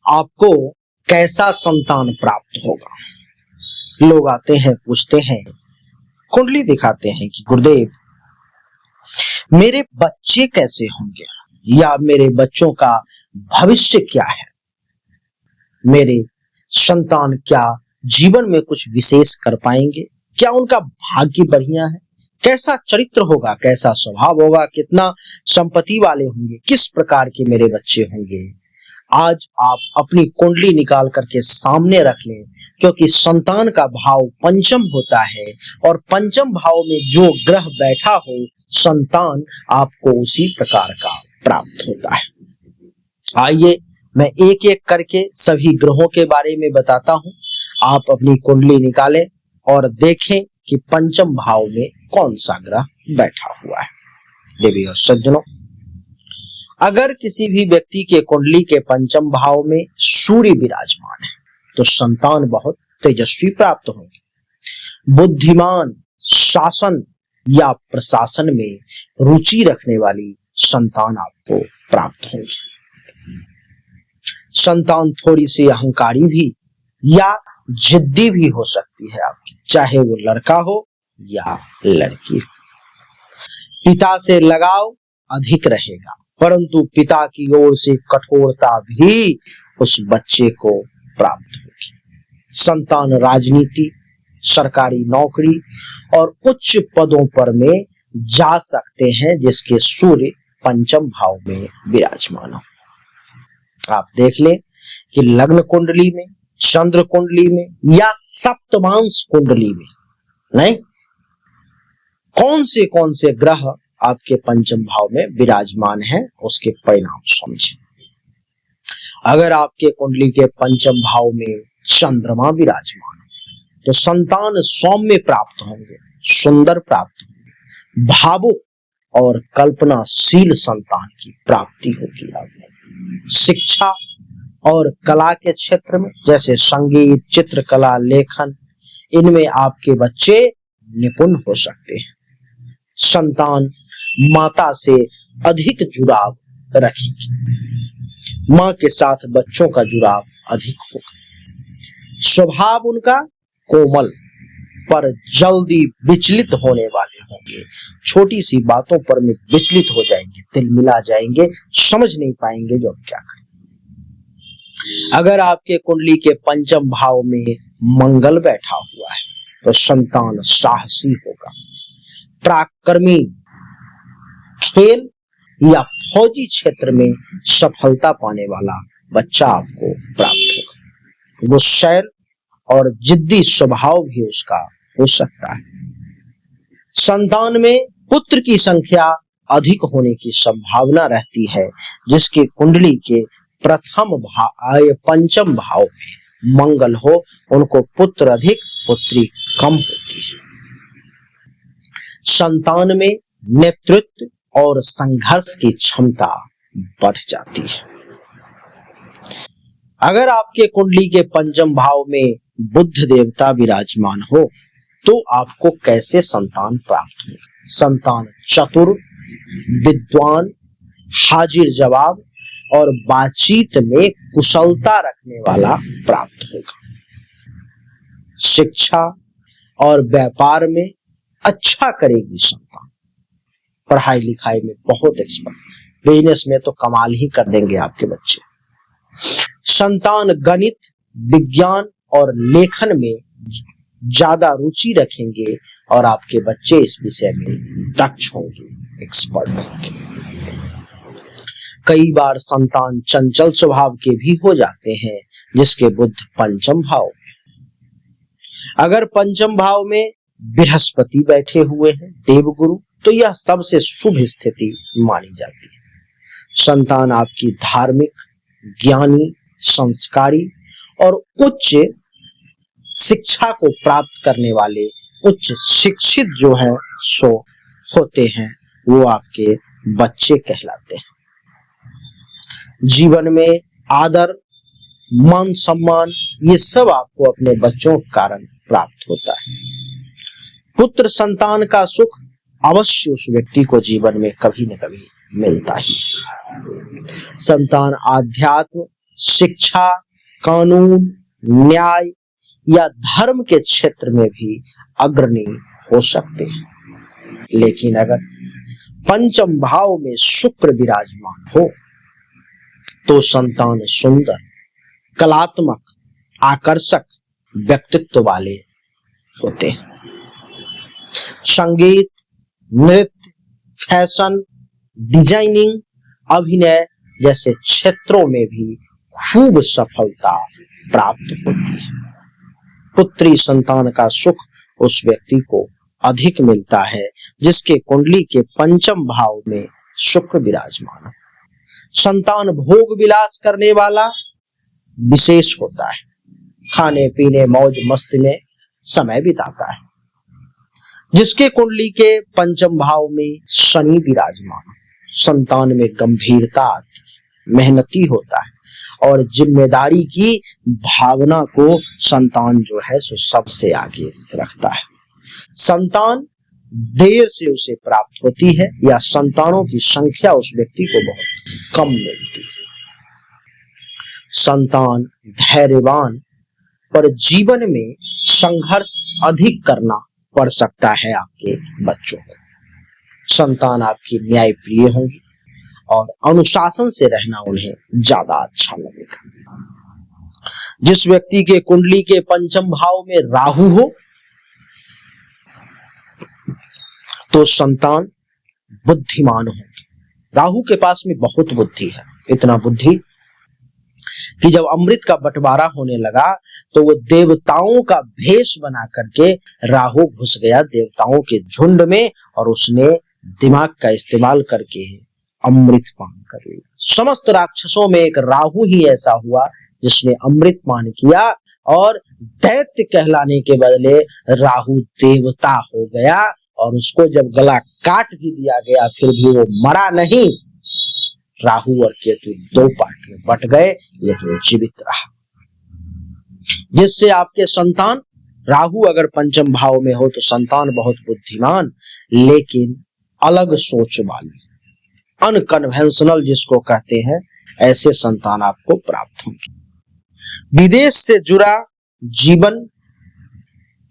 आपको कैसा संतान प्राप्त होगा। लोग आते हैं, पूछते हैं, कुंडली दिखाते हैं कि गुरुदेव मेरे बच्चे कैसे होंगे, या मेरे बच्चों का भविष्य क्या है, मेरे संतान क्या जीवन में कुछ विशेष कर पाएंगे, क्या उनका भाग्य बढ़िया है, कैसा चरित्र होगा, कैसा स्वभाव होगा, कितना संपत्ति वाले होंगे, किस प्रकार के मेरे बच्चे होंगे। आज आप अपनी कुंडली निकाल करके सामने रख लें, क्योंकि संतान का भाव पंचम होता है और पंचम भाव में जो ग्रह बैठा हो संतान आपको उसी प्रकार का प्राप्त होता है। आइए मैं एक एक करके सभी ग्रहों के बारे में बताता हूं। आप अपनी कुंडली निकालें और देखें कि पंचम भाव में कौन सा ग्रह बैठा हुआ है। देवी और सज्जनों, अगर किसी भी व्यक्ति के कुंडली के पंचम भाव में सूर्य विराजमान है तो संतान बहुत तेजस्वी प्राप्त होंगे। बुद्धिमान, शासन या प्रशासन में रुचि रखने वाली संतान आपको प्राप्त होंगी। संतान थोड़ी सी अहंकारी भी या जिद्दी भी हो सकती है आपकी, चाहे वो लड़का हो या लड़की हो। पिता से लगाव अधिक रहेगा, परंतु पिता की ओर से कठोरता भी उस बच्चे को प्राप्त होगी। संतान राजनीति, सरकारी नौकरी और उच्च पदों पर में जा सकते हैं जिसके सूर्य पंचम भाव में विराजमान हो। आप देख लें कि लग्न कुंडली में, चंद्र कुंडली में या सप्तमांश कुंडली में नहीं कौन से ग्रह आपके पंचम भाव में विराजमान है, उसके परिणाम समझें। अगर आपके कुंडली के पंचम भाव में चंद्रमा विराजमान है तो संतान सौम्य प्राप्त होंगे, सुंदर प्राप्त होंगे, भावुक और कल्पनाशील संतान की प्राप्ति होगी। आपको शिक्षा और कला के क्षेत्र में, जैसे संगीत, चित्रकला, लेखन, इनमें आपके बच्चे निपुण हो सकते हैं। संतान माता से अधिक जुड़ाव रखेगी, मां के साथ बच्चों का जुड़ाव अधिक होगा। स्वभाव उनका कोमल पर जल्दी विचलित होने वाले होंगे, छोटी सी बातों पर में विचलित हो जाएंगे, तिलमिला जाएंगे, समझ नहीं पाएंगे जो क्या करें। अगर आपके कुंडली के पंचम भाव में मंगल बैठा हुआ है तो संतान साहसी होगा, पराक्रमी, खेल या फौजी क्षेत्र में सफलता पाने वाला बच्चा आपको प्राप्त होगा। गुस्सैल और जिद्दी स्वभाव भी उसका हो सकता है। संतान में पुत्र की संख्या अधिक होने की संभावना रहती है, जिसके कुंडली के प्रथम भाव पंचम भाव में मंगल हो, उनको पुत्र अधिक, पुत्री कम होती है। संतान में नेतृत्व और संघर्ष की क्षमता बढ़ जाती है। अगर आपके कुंडली के पंचम भाव में बुध देवता विराजमान हो तो आपको कैसे संतान प्राप्त होगा। संतान चतुर, विद्वान, हाजिर जवाब और बातचीत में कुशलता रखने वाला प्राप्त होगा। शिक्षा और व्यापार में अच्छा करेगी संतान, पढ़ाई लिखाई में बहुत एक्सपर्ट, बिजनेस में तो कमाल ही कर देंगे आपके बच्चे। संतान गणित, विज्ञान और लेखन में ज्यादा रुचि रखेंगे और आपके बच्चे इस विषय में दक्ष होंगे, एक्सपर्ट होंगे। कई बार संतान चंचल स्वभाव के भी हो जाते हैं, जिसके बुध पंचम भाव में। अगर पंचम भाव में बृहस्पति बैठे हुए हैं, देवगुरु, तो यह सबसे शुभ स्थिति मानी जाती है। संतान आपकी धार्मिक, ज्ञानी, संस्कारी और उच्च शिक्षा को प्राप्त करने वाले उच्च शिक्षित जो है सो होते हैं, वो आपके बच्चे कहलाते हैं। जीवन में आदर, मान सम्मान, ये सब आपको अपने बच्चों के कारण प्राप्त होता है। पुत्र संतान का सुख अवश्य उस व्यक्ति को जीवन में कभी न कभी मिलता ही। संतान आध्यात्म, शिक्षा, कानून, न्याय या धर्म के क्षेत्र में भी अग्रणी हो सकते हैं। लेकिन अगर पंचम भाव में शुक्र विराजमान हो तो संतान सुंदर, कलात्मक, आकर्षक व्यक्तित्व वाले होते हैं। संगीत, नृत्य, फैशन, डिजाइनिंग, अभिनय जैसे क्षेत्रों में भी खूब सफलता प्राप्त होती है। पुत्री संतान का सुख उस व्यक्ति को अधिक मिलता है जिसके कुंडली के पंचम भाव में शुक्र विराजमान है। संतान भोग विलास करने वाला विशेष होता है, खाने पीने मौज मस्ती में समय बिताता है। जिसके कुंडली के पंचम भाव में शनि विराजमान, संतान में गंभीरता आती है, मेहनती होता है और जिम्मेदारी की भावना को संतान जो है सो सबसे आगे रखता है। संतान देर से उसे प्राप्त होती है या संतानों की संख्या उस व्यक्ति को बहुत कम मिलती है। संतान धैर्यवान, पर जीवन में संघर्ष अधिक करना पड़ सकता है आपके बच्चों को। संतान आपकी न्यायप्रिय होंगी और अनुशासन से रहना उन्हें ज्यादा अच्छा लगेगा। जिस व्यक्ति के कुंडली के पंचम भाव में राहु हो तो संतान बुद्धिमान होंगे। राहु के पास में बहुत बुद्धि है, इतना बुद्धि कि जब अमृत का बंटवारा होने लगा तो वो देवताओं का भेष बना करके राहु घुस गया देवताओं के झुंड में और उसने दिमाग का इस्तेमाल करके अमृत पान कर लिया। समस्त राक्षसों में एक राहु ही ऐसा हुआ जिसने अमृत पान किया और दैत्य कहलाने के बदले राहु देवता हो गया और उसको जब गला काट भी दिया गया फिर भी वो मरा नहीं। राहु और केतु दो पार्ट में बट गए लेकिन जीवित रहा। जिससे आपके संतान, राहु अगर पंचम भाव में हो तो संतान बहुत बुद्धिमान लेकिन अलग सोच वाली, अनकन्वेंशनल जिसको कहते हैं, ऐसे संतान आपको प्राप्त होंगे। विदेश से जुड़ा जीवन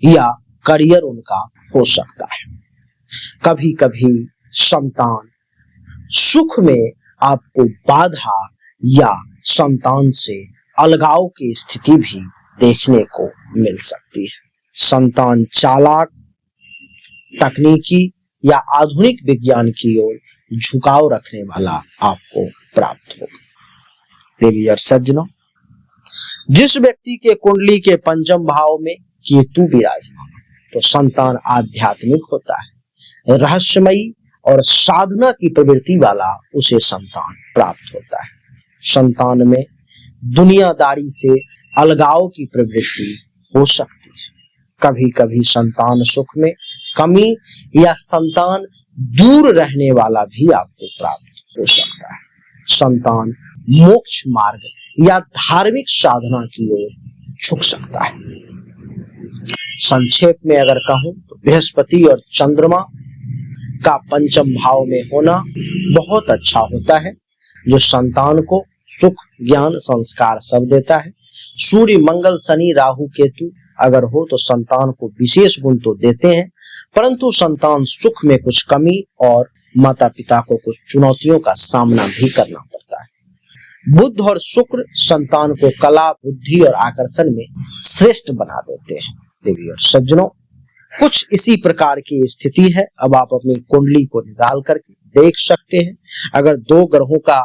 या करियर उनका हो सकता है। कभी कभी संतान सुख में आपको बाधा या संतान से अलगाव की स्थिति भी देखने को मिल सकती है। संतान चालाक, तकनीकी या आधुनिक विज्ञान की ओर झुकाव रखने वाला आपको प्राप्त होगा। देवी और सज्जनों, जिस व्यक्ति के कुंडली के पंचम भाव में केतु विराजमान तो संतान आध्यात्मिक होता है, रहस्यमयी और साधना की प्रवृत्ति वाला उसे संतान प्राप्त होता है। संतान में दुनियादारी से अलगाव की प्रवृत्ति हो सकती है। कभी कभी संतान सुख में कमी या संतान दूर रहने वाला भी आपको प्राप्त हो सकता है। संतान मोक्ष मार्ग या धार्मिक साधना की ओर झुक सकता है। संक्षेप में अगर कहूं तो बृहस्पति और चंद्रमा का पंचम भाव में होना बहुत अच्छा होता है, जो संतान को सुख, ज्ञान, संस्कार सब देता है। सूर्य, मंगल, शनि, राहु, केतु अगर हो तो संतान को विशेष गुण तो देते हैं, परंतु संतान सुख में कुछ कमी और माता पिता को कुछ चुनौतियों का सामना भी करना पड़ता है। बुध और शुक्र संतान को कला, बुद्धि और आकर्षण में श्रेष्ठ बना देते हैं। देवी और सज्जनों, कुछ इसी प्रकार की स्थिति है। अब आप अपनी कुंडली को निकाल करके देख सकते हैं। अगर दो ग्रहों का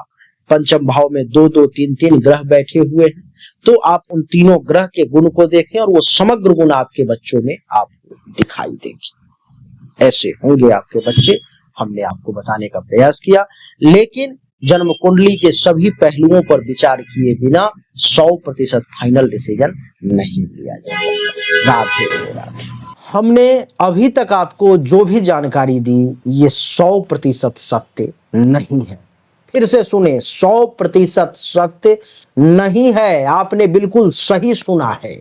पंचम भाव में दो दो तीन तीन ग्रह बैठे हुए हैं तो आप उन तीनों ग्रह के गुण को देखें और वो समग्र गुण आपके बच्चों में आपको दिखाई देंगे। ऐसे होंगे आपके बच्चे, हमने आपको बताने का प्रयास किया, लेकिन जन्म कुंडली के सभी पहलुओं पर विचार किए बिना 100% फाइनल डिसीजन नहीं लिया जा सकता। राधे राधे। हमने अभी तक आपको जो भी जानकारी दी ये 100% सत्य नहीं है। फिर से सुने, 100% सत्य नहीं है। आपने बिल्कुल सही सुना है।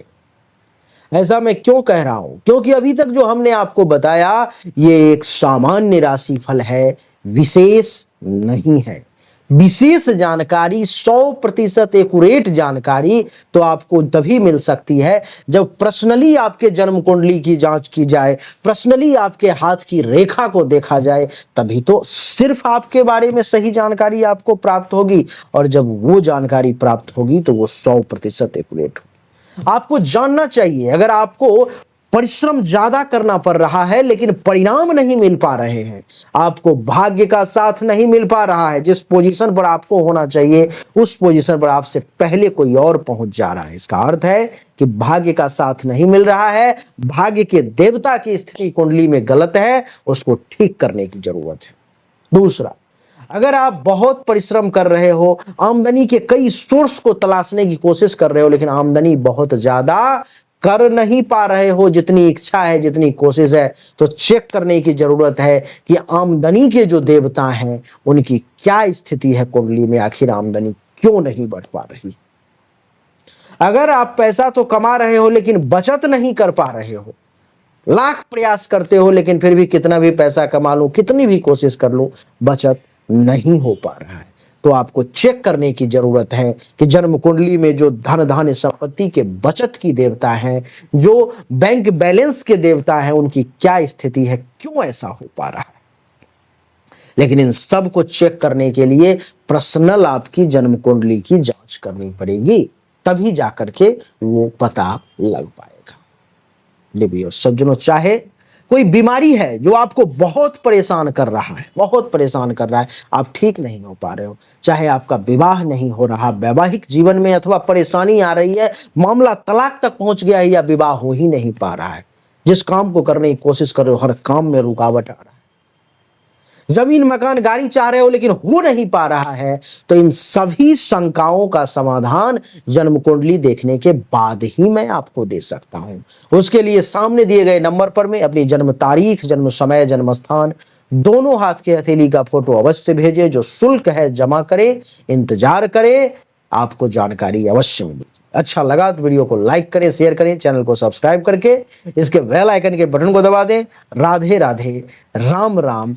ऐसा मैं क्यों कह रहा हूं? क्योंकि अभी तक जो हमने आपको बताया ये एक सामान्य राशिफल है, विशेष नहीं है। विशेष जानकारी, 100% एक्यूरेट जानकारी तो आपको तभी मिल सकती है जब पर्सनली आपके जन्म कुंडली की जांच की जाए, पर्सनली आपके हाथ की रेखा को देखा जाए, तभी तो सिर्फ आपके बारे में सही जानकारी आपको प्राप्त होगी। और जब वो जानकारी प्राप्त होगी तो वो 100% एक्यूरेट होगी। आपको जानना चाहिए, अगर आपको परिश्रम ज्यादा करना पड़ रहा है लेकिन परिणाम नहीं मिल पा रहे हैं, आपको भाग्य का साथ नहीं मिल पा रहा है, जिस पोजीशन पर आपको होना चाहिए उस पोजीशन पर आपसे पहले कोई और पहुंच जा रहा है, इसका अर्थ है कि भाग्य का साथ नहीं मिल रहा है, भाग्य के देवता की स्थिति कुंडली में गलत है, उसको ठीक करने की जरूरत है। दूसरा, अगर आप बहुत परिश्रम कर रहे हो, आमदनी के कई सोर्स को तलाशने की कोशिश कर रहे हो, लेकिन आमदनी बहुत ज्यादा कर नहीं पा रहे हो जितनी इच्छा है, जितनी कोशिश है, तो चेक करने की जरूरत है कि आमदनी के जो देवता हैं उनकी क्या स्थिति है कुंडली में, आखिर आमदनी क्यों नहीं बढ़ पा रही। अगर आप पैसा तो कमा रहे हो लेकिन बचत नहीं कर पा रहे हो, लाख प्रयास करते हो लेकिन फिर भी कितना भी पैसा कमा लूं, कितनी भी कोशिश कर लूं, बचत नहीं हो पा रहा है, तो आपको चेक करने की जरूरत है कि जन्म कुंडली में जो धन धान्य संपत्ति के बचत की देवता हैं, जो बैंक बैलेंस के देवता हैं, उनकी क्या स्थिति है, क्यों ऐसा हो पा रहा है। लेकिन इन सब को चेक करने के लिए पर्सनल आपकी जन्म कुंडली की जांच करनी पड़ेगी, तभी जाकर के वो पता लग पाएगा। देवियों सज्जनों, चाहे कोई बीमारी है जो आपको बहुत परेशान कर रहा है, बहुत परेशान कर रहा है, आप ठीक नहीं हो पा रहे हो, चाहे आपका विवाह नहीं हो रहा, वैवाहिक जीवन में अथवा परेशानी आ रही है, मामला तलाक तक पहुंच गया है या विवाह हो ही नहीं पा रहा है, जिस काम को करने की कोशिश कर रहे हो हर काम में रुकावट आ रहा है, जमीन मकान गाड़ी चाह रहे हो लेकिन हो नहीं पा रहा है, तो इन सभी शंकाओं का समाधान जन्म कुंडली देखने के बाद ही मैं आपको दे सकता हूं। उसके लिए सामने दिए गए नंबर पर में अपनी जन्म तारीख, जन्म समय, जन्म स्थान, दोनों हाथ के हथेली का फोटो अवश्य भेजें। जो शुल्क है जमा करें, इंतजार करें, आपको जानकारी अवश्य मिलेगी। अच्छा लगा तो वीडियो को लाइक करें, शेयर करें, चैनल को सब्सक्राइब करके इसके बेल आइकन के बटन को दबा दें। राधे राधे, राम राम।